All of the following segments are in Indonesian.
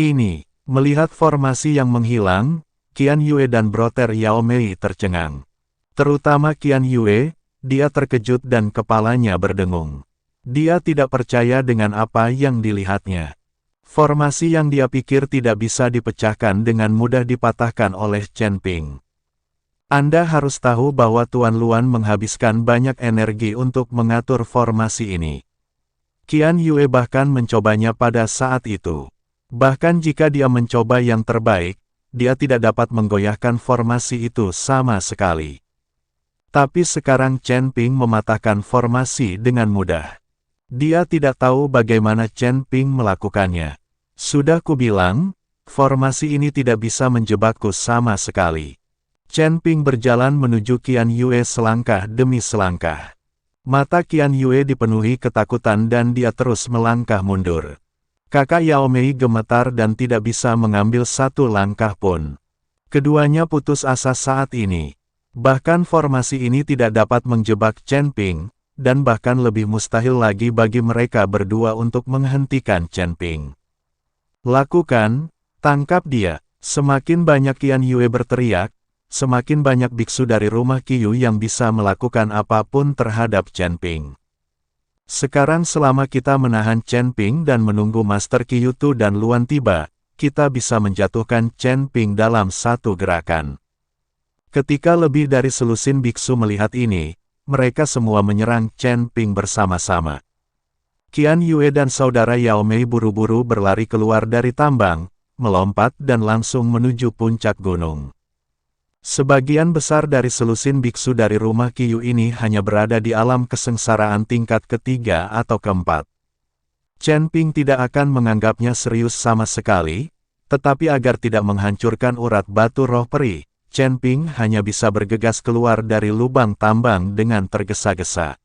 Ini, melihat formasi yang menghilang, Qian Yue dan Brother Yao Mei tercengang. Terutama Qian Yue, dia terkejut dan kepalanya berdengung. Dia tidak percaya dengan apa yang dilihatnya. Formasi yang dia pikir tidak bisa dipecahkan dengan mudah dipatahkan oleh Chen Ping. Anda harus tahu bahwa Tuan Luan menghabiskan banyak energi untuk mengatur formasi ini. Qian Yue bahkan mencobanya pada saat itu. Bahkan jika dia mencoba yang terbaik, dia tidak dapat menggoyahkan formasi itu sama sekali. Tapi sekarang Chen Ping mematahkan formasi dengan mudah. Dia tidak tahu bagaimana Chen Ping melakukannya. Sudah kubilang, formasi ini tidak bisa menjebakku sama sekali. Chen Ping berjalan menuju Qian Yue selangkah demi selangkah. Mata Qian Yue dipenuhi ketakutan dan dia terus melangkah mundur. Kakak Yao Mei gemetar dan tidak bisa mengambil satu langkah pun. Keduanya putus asa saat ini. Bahkan formasi ini tidak dapat menjebak Chen Ping, dan bahkan lebih mustahil lagi bagi mereka berdua untuk menghentikan Chen Ping. Lakukan, tangkap dia. Semakin banyak Qian Yue berteriak, semakin banyak biksu dari rumah Qiyu yang bisa melakukan apapun terhadap Chen Ping. Sekarang selama kita menahan Chen Ping dan menunggu Master Qiyu Tu dan Luan tiba, kita bisa menjatuhkan Chen Ping dalam satu gerakan. Ketika lebih dari selusin biksu melihat ini, mereka semua menyerang Chen Ping bersama-sama. Qian Yue dan saudara Yao Mei buru-buru berlari keluar dari tambang, melompat dan langsung menuju puncak gunung. Sebagian besar dari selusin biksu dari rumah Qiyu ini hanya berada di alam kesengsaraan tingkat ketiga atau keempat. Chen Ping tidak akan menganggapnya serius sama sekali, tetapi agar tidak menghancurkan urat batu roh peri, Chen Ping hanya bisa bergegas keluar dari lubang tambang dengan tergesa-gesa.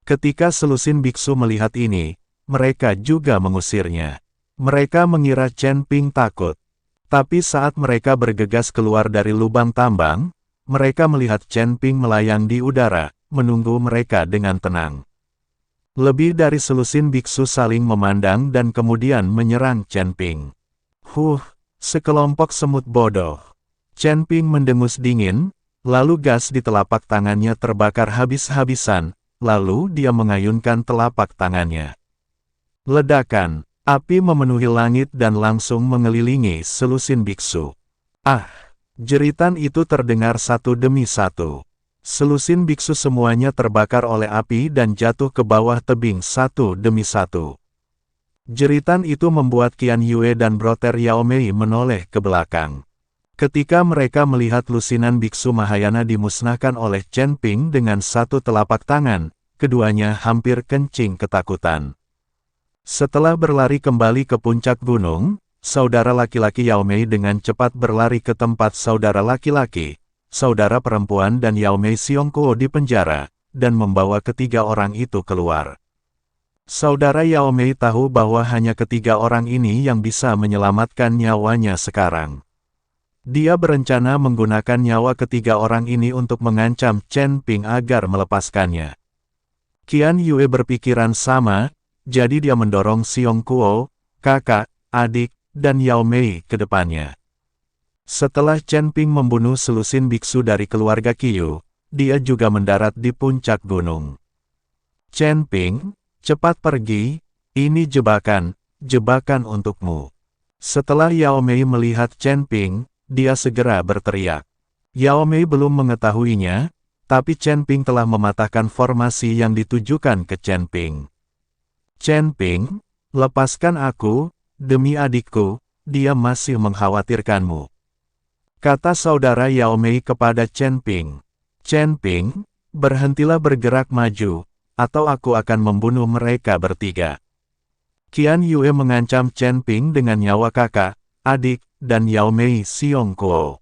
Ketika selusin biksu melihat ini, mereka juga mengusirnya. Mereka mengira Chen Ping takut. Tapi saat mereka bergegas keluar dari lubang tambang, mereka melihat Chen Ping melayang di udara, menunggu mereka dengan tenang. Lebih dari selusin biksu saling memandang dan kemudian menyerang Chen Ping. Sekelompok semut bodoh. Chen Ping mendengus dingin, lalu gas di telapak tangannya terbakar habis-habisan, lalu dia mengayunkan telapak tangannya. Ledakan. Api memenuhi langit dan langsung mengelilingi selusin biksu. Jeritan itu terdengar satu demi satu. Selusin biksu semuanya terbakar oleh api dan jatuh ke bawah tebing satu demi satu. Jeritan itu membuat Qian Yue dan Brother Yao Mei menoleh ke belakang. Ketika mereka melihat lusinan biksu Mahayana dimusnahkan oleh Chen Ping dengan satu telapak tangan, keduanya hampir kencing ketakutan. Setelah berlari kembali ke puncak gunung, saudara laki-laki Yao Mei dengan cepat berlari ke tempat saudara laki-laki, saudara perempuan dan Yao Mei Xiongkuo di penjara, dan membawa ketiga orang itu keluar. Saudara Yao Mei tahu bahwa hanya ketiga orang ini yang bisa menyelamatkan nyawanya sekarang. Dia berencana menggunakan nyawa ketiga orang ini untuk mengancam Chen Ping agar melepaskannya. Qian Yue berpikiran sama, jadi dia mendorong Xiongkuo, kakak, adik, dan Yao Mei ke depannya. Setelah Chen Ping membunuh selusin biksu dari keluarga Qiyu, dia juga mendarat di puncak gunung. Chen Ping, cepat pergi, ini jebakan untukmu. Setelah Yao Mei melihat Chen Ping, dia segera berteriak. Yao Mei belum mengetahuinya, tapi Chen Ping telah mematahkan formasi yang ditujukan ke Chen Ping. Chen Ping, lepaskan aku, demi adikku, dia masih mengkhawatirkanmu. Kata saudara Yao Mei kepada Chen Ping. Chen Ping, berhentilah bergerak maju, atau aku akan membunuh mereka bertiga. Qian Yue mengancam Chen Ping dengan nyawa kakak, adik, dan Yao Mei Xiongkuo.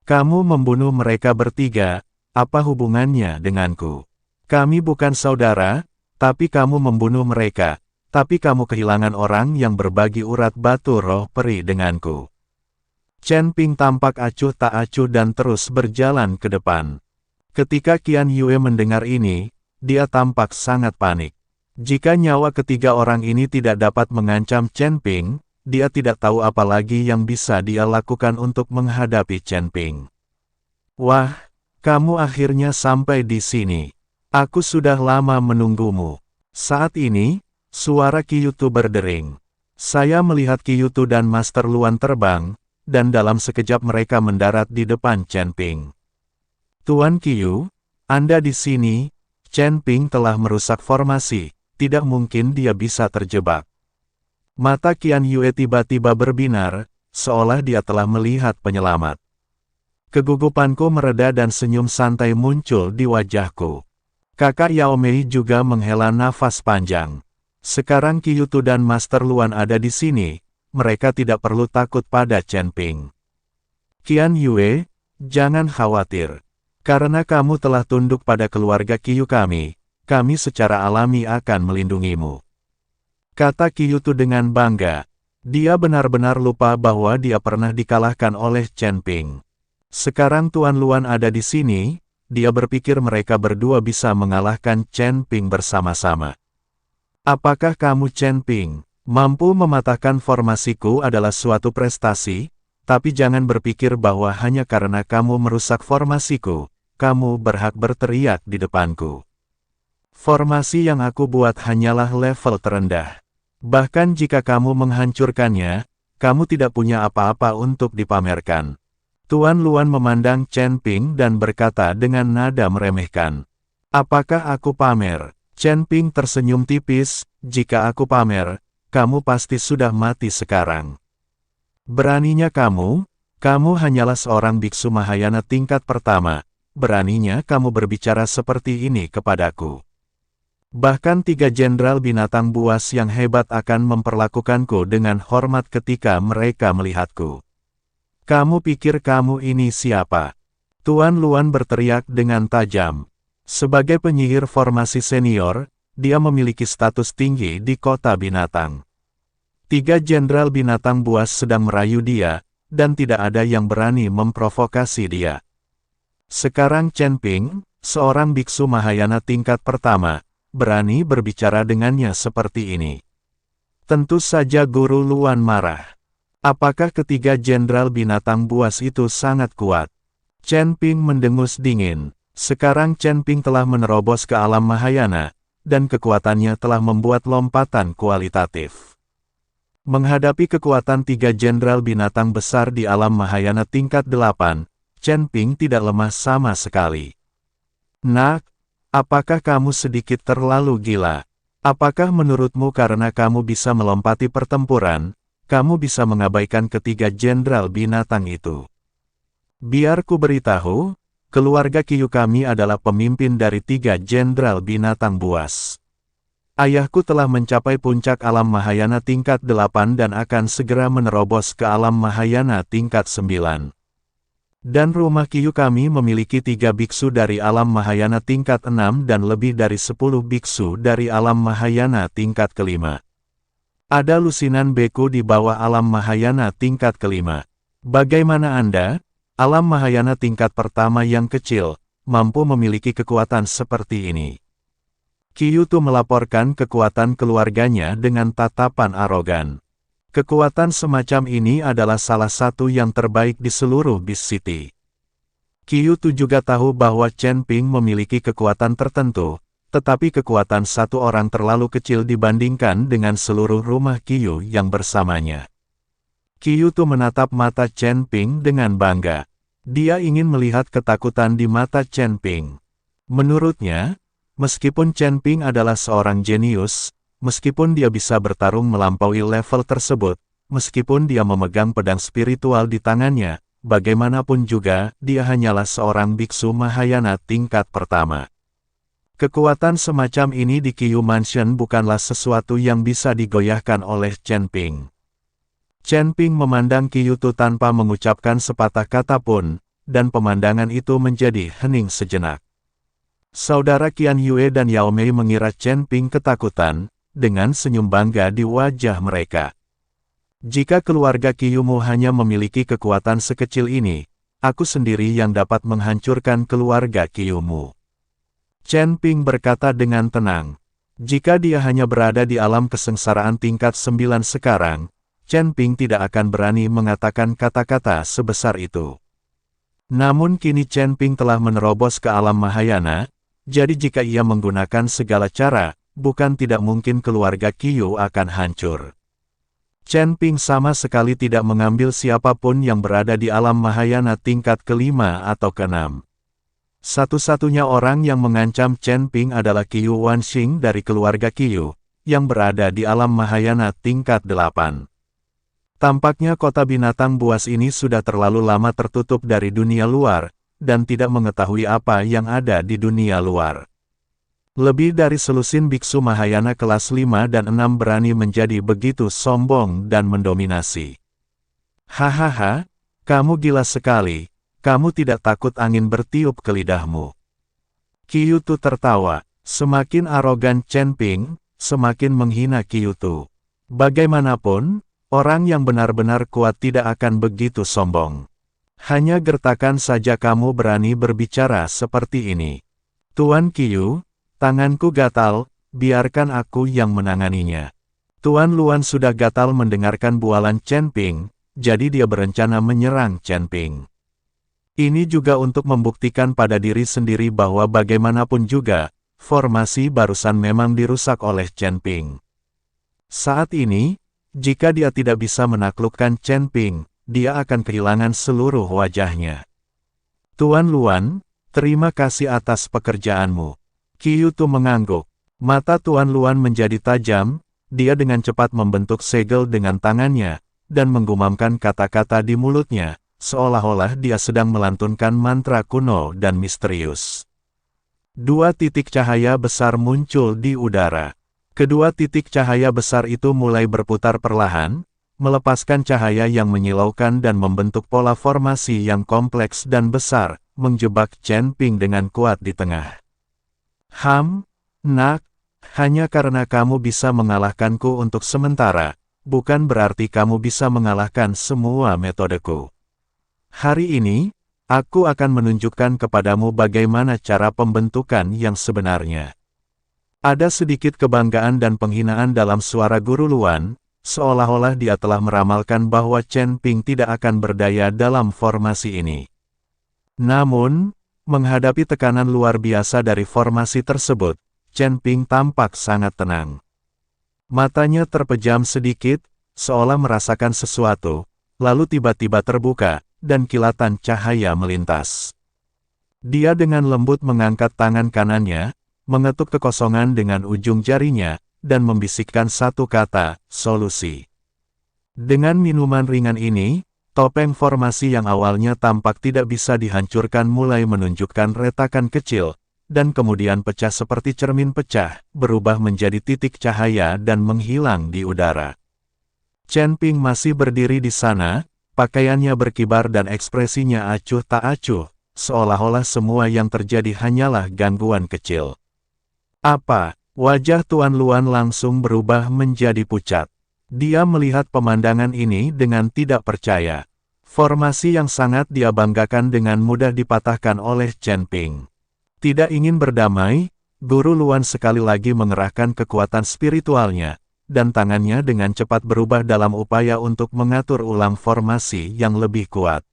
Kamu membunuh mereka bertiga, apa hubungannya denganku? Kami bukan saudara, tapi kamu membunuh mereka, tapi kamu kehilangan orang yang berbagi urat batu roh peri denganku. Chen Ping tampak acuh tak acuh dan terus berjalan ke depan. Ketika Qian Yue mendengar ini, dia tampak sangat panik. Jika nyawa ketiga orang ini tidak dapat mengancam Chen Ping, dia tidak tahu apa lagi yang bisa dia lakukan untuk menghadapi Chen Ping. Wah, kamu akhirnya sampai di sini. Aku sudah lama menunggumu. Saat ini, suara Kyutu berdering. Saya melihat Kyutu dan Master Luan terbang, dan dalam sekejap mereka mendarat di depan Chen Ping. Tuan Qiu, Anda di sini. Chen Ping telah merusak formasi, tidak mungkin dia bisa terjebak. Mata Qian Yue tiba-tiba berbinar, seolah dia telah melihat penyelamat. Kegugupanku mereda dan senyum santai muncul di wajahku. Kakak Yao Mei juga menghela nafas panjang. Sekarang Kyutu dan Master Luan ada di sini, mereka tidak perlu takut pada Chen Ping. Qian Yue, jangan khawatir. Karena kamu telah tunduk pada keluarga Qiu kami secara alami akan melindungimu. Kata Kyutu dengan bangga. Dia benar-benar lupa bahwa dia pernah dikalahkan oleh Chen Ping. Sekarang Tuan Luan ada di sini, dia berpikir mereka berdua bisa mengalahkan Chen Ping bersama-sama. Apakah kamu Chen Ping? Mampu mematahkan formasiku adalah suatu prestasi, tapi jangan berpikir bahwa hanya karena kamu merusak formasiku, kamu berhak berteriak di depanku. Formasi yang aku buat hanyalah level terendah. Bahkan jika kamu menghancurkannya, kamu tidak punya apa-apa untuk dipamerkan. Tuan Luan memandang Chen Ping dan berkata dengan nada meremehkan. Apakah aku pamer? Chen Ping tersenyum tipis, jika aku pamer, kamu pasti sudah mati sekarang. Beraninya kamu hanyalah seorang biksu Mahayana tingkat pertama. Beraninya kamu berbicara seperti ini kepadaku. Bahkan 3 jenderal binatang buas yang hebat akan memperlakukanku dengan hormat ketika mereka melihatku. Kamu pikir kamu ini siapa? Tuan Luan berteriak dengan tajam. Sebagai penyihir formasi senior, dia memiliki status tinggi di kota binatang. 3 jenderal binatang buas sedang merayu dia, dan tidak ada yang berani memprovokasi dia. Sekarang Chen Ping, seorang biksu Mahayana tingkat pertama, berani berbicara dengannya seperti ini. Tentu saja Guru Luan marah. Apakah ketiga jenderal binatang buas itu sangat kuat? Chen Ping mendengus dingin. Sekarang Chen Ping telah menerobos ke alam Mahayana, dan kekuatannya telah membuat lompatan kualitatif. Menghadapi kekuatan 3 jenderal binatang besar di alam Mahayana tingkat 8, Chen Ping tidak lemah sama sekali. Nak, apakah kamu sedikit terlalu gila? Apakah menurutmu karena kamu bisa melompati pertempuran, kamu bisa mengabaikan ketiga jenderal binatang itu? Biar ku beritahu, keluarga Qiu kami adalah pemimpin dari 3 jenderal binatang buas. Ayahku telah mencapai puncak alam Mahayana tingkat 8 dan akan segera menerobos ke alam Mahayana tingkat 9. Dan rumah Qiu kami memiliki 3 biksu dari alam Mahayana tingkat 6 dan lebih dari 10 biksu dari alam Mahayana tingkat kelima. Ada lusinan beku di bawah alam Mahayana tingkat kelima. Bagaimana Anda, alam Mahayana tingkat pertama yang kecil, mampu memiliki kekuatan seperti ini? Kyutu melaporkan kekuatan keluarganya dengan tatapan arogan. Kekuatan semacam ini adalah salah satu yang terbaik di seluruh Beast City. Kyutu juga tahu bahwa Chen Ping memiliki kekuatan tertentu, tetapi kekuatan satu orang terlalu kecil dibandingkan dengan seluruh rumah Qiu yang bersamanya. Kyutu menatap mata Chen Ping dengan bangga. Dia ingin melihat ketakutan di mata Chen Ping. Menurutnya, meskipun Chen Ping adalah seorang jenius, meskipun dia bisa bertarung melampaui level tersebut, meskipun dia memegang pedang spiritual di tangannya, bagaimanapun juga, dia hanyalah seorang biksu Mahayana tingkat pertama. Kekuatan semacam ini di Qiu Mansion bukanlah sesuatu yang bisa digoyahkan oleh Chen Ping. Chen Ping memandang Kyutu tanpa mengucapkan sepatah kata pun, dan pemandangan itu menjadi hening sejenak. Saudara Qian Yue dan Yao Mei mengira Chen Ping ketakutan, dengan senyum bangga di wajah mereka. Jika keluarga Qiumu hanya memiliki kekuatan sekecil ini, aku sendiri yang dapat menghancurkan keluarga Qiumu. Chen Ping berkata dengan tenang. Jika dia hanya berada di alam kesengsaraan tingkat 9 sekarang, Chen Ping tidak akan berani mengatakan kata-kata sebesar itu. Namun kini Chen Ping telah menerobos ke alam Mahayana, jadi jika ia menggunakan segala cara, bukan tidak mungkin keluarga Qiu akan hancur. Chen Ping sama sekali tidak mengambil siapapun yang berada di alam Mahayana tingkat kelima atau keenam. Satu-satunya orang yang mengancam Chen Ping adalah Qiu Wanxing dari keluarga Qiu, yang berada di alam Mahayana tingkat 8. Tampaknya kota binatang buas ini sudah terlalu lama tertutup dari dunia luar, dan tidak mengetahui apa yang ada di dunia luar. Lebih dari selusin biksu Mahayana kelas 5 dan 6 berani menjadi begitu sombong dan mendominasi. Hahaha, kamu gila sekali, kamu tidak takut angin bertiup ke lidahmu. Qiu Tu tertawa, semakin arogan Chen Ping, semakin menghina Qiu Tu. Bagaimanapun, orang yang benar-benar kuat tidak akan begitu sombong. Hanya gertakan saja kamu berani berbicara seperti ini. Tuan Qiu, tanganku gatal, biarkan aku yang menanganinya. Tuan Luan sudah gatal mendengarkan bualan Chen Ping, jadi dia berencana menyerang Chen Ping. Ini juga untuk membuktikan pada diri sendiri bahwa bagaimanapun juga, formasi barusan memang dirusak oleh Chen Ping. Saat ini, jika dia tidak bisa menaklukkan Chen Ping, dia akan kehilangan seluruh wajahnya. Tuan Luan, terima kasih atas pekerjaanmu. Qiu Tu mengangguk. Mata Tuan Luan menjadi tajam, dia dengan cepat membentuk segel dengan tangannya, dan menggumamkan kata-kata di mulutnya, seolah-olah dia sedang melantunkan mantra kuno dan misterius. 2 titik cahaya besar muncul di udara. Kedua titik cahaya besar itu mulai berputar perlahan, melepaskan cahaya yang menyilaukan dan membentuk pola formasi yang kompleks dan besar, menjebak Chen Ping dengan kuat di tengah. Nak, hanya karena kamu bisa mengalahkanku untuk sementara, bukan berarti kamu bisa mengalahkan semua metodeku. Hari ini, aku akan menunjukkan kepadamu bagaimana cara pembentukan yang sebenarnya. Ada sedikit kebanggaan dan penghinaan dalam suara Guru Luan, seolah-olah dia telah meramalkan bahwa Chen Ping tidak akan berdaya dalam formasi ini. Namun, menghadapi tekanan luar biasa dari formasi tersebut, Chen Ping tampak sangat tenang. Matanya terpejam sedikit, seolah merasakan sesuatu, lalu tiba-tiba terbuka, dan kilatan cahaya melintas. Dia dengan lembut mengangkat tangan kanannya, mengetuk kekosongan dengan ujung jarinya, dan membisikkan satu kata, solusi. Dengan minuman ringan ini, topeng formasi yang awalnya tampak tidak bisa dihancurkan mulai menunjukkan retakan kecil, dan kemudian pecah seperti cermin pecah, berubah menjadi titik cahaya dan menghilang di udara. Chen Ping masih berdiri di sana, pakaiannya berkibar dan ekspresinya acuh tak acuh, seolah-olah semua yang terjadi hanyalah gangguan kecil. Apa? Wajah Tuan Luan langsung berubah menjadi pucat. Dia melihat pemandangan ini dengan tidak percaya. Formasi yang sangat dia banggakan dengan mudah dipatahkan oleh Chen Ping. Tidak ingin berdamai, Guru Luan sekali lagi mengerahkan kekuatan spiritualnya, dan tangannya dengan cepat berubah dalam upaya untuk mengatur ulang formasi yang lebih kuat.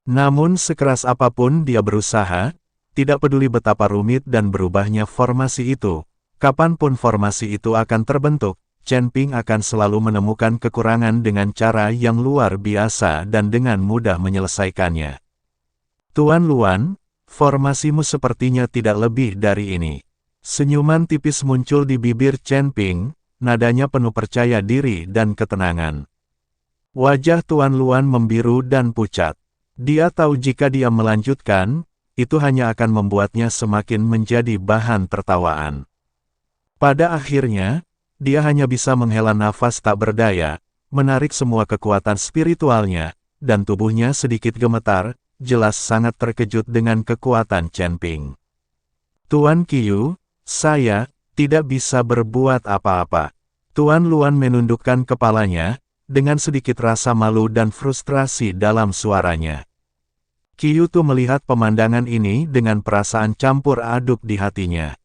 Namun sekeras apapun dia berusaha, tidak peduli betapa rumit dan berubahnya formasi itu, kapanpun formasi itu akan terbentuk, Chen Ping akan selalu menemukan kekurangan dengan cara yang luar biasa dan dengan mudah menyelesaikannya. Tuan Luan, formasimu sepertinya tidak lebih dari ini. Senyuman tipis muncul di bibir Chen Ping, nadanya penuh percaya diri dan ketenangan. Wajah Tuan Luan membiru dan pucat. Dia tahu jika dia melanjutkan, itu hanya akan membuatnya semakin menjadi bahan tertawaan. Pada akhirnya, dia hanya bisa menghela nafas tak berdaya, menarik semua kekuatan spiritualnya, dan tubuhnya sedikit gemetar, jelas sangat terkejut dengan kekuatan Chen Ping. Tuan Qiu, saya tidak bisa berbuat apa-apa. Tuan Luan menundukkan kepalanya, dengan sedikit rasa malu dan frustrasi dalam suaranya. Qiu Tu melihat pemandangan ini dengan perasaan campur aduk di hatinya.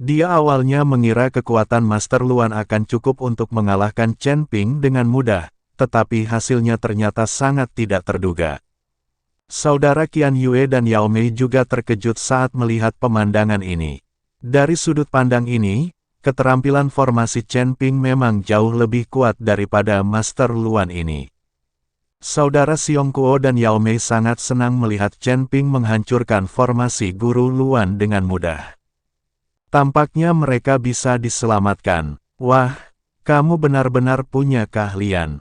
Dia awalnya mengira kekuatan Master Luan akan cukup untuk mengalahkan Chen Ping dengan mudah, tetapi hasilnya ternyata sangat tidak terduga. Saudara Qian Yue dan Yao Mei juga terkejut saat melihat pemandangan ini. Dari sudut pandang ini, keterampilan formasi Chen Ping memang jauh lebih kuat daripada Master Luan ini. Saudara Xiong Kuo dan Yao Mei sangat senang melihat Chen Ping menghancurkan formasi Guru Luan dengan mudah. Tampaknya mereka bisa diselamatkan. Wah, kamu benar-benar punya keahlian.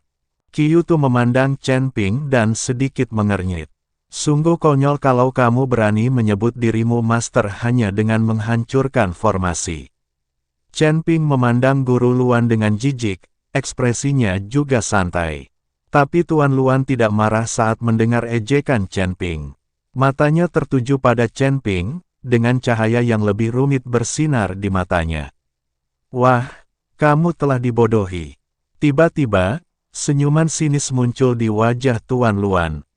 Qiu Tu memandang Chen Ping dan sedikit mengernyit. Sungguh konyol kalau kamu berani menyebut dirimu master hanya dengan menghancurkan formasi. Chen Ping memandang Guru Luan dengan jijik, ekspresinya juga santai. Tapi Tuan Luan tidak marah saat mendengar ejekan Chen Ping. Matanya tertuju pada Chen Ping, dengan cahaya yang lebih rumit bersinar di matanya. Wah, kamu telah dibodohi. Tiba-tiba, senyuman sinis muncul di wajah Tuan Luan.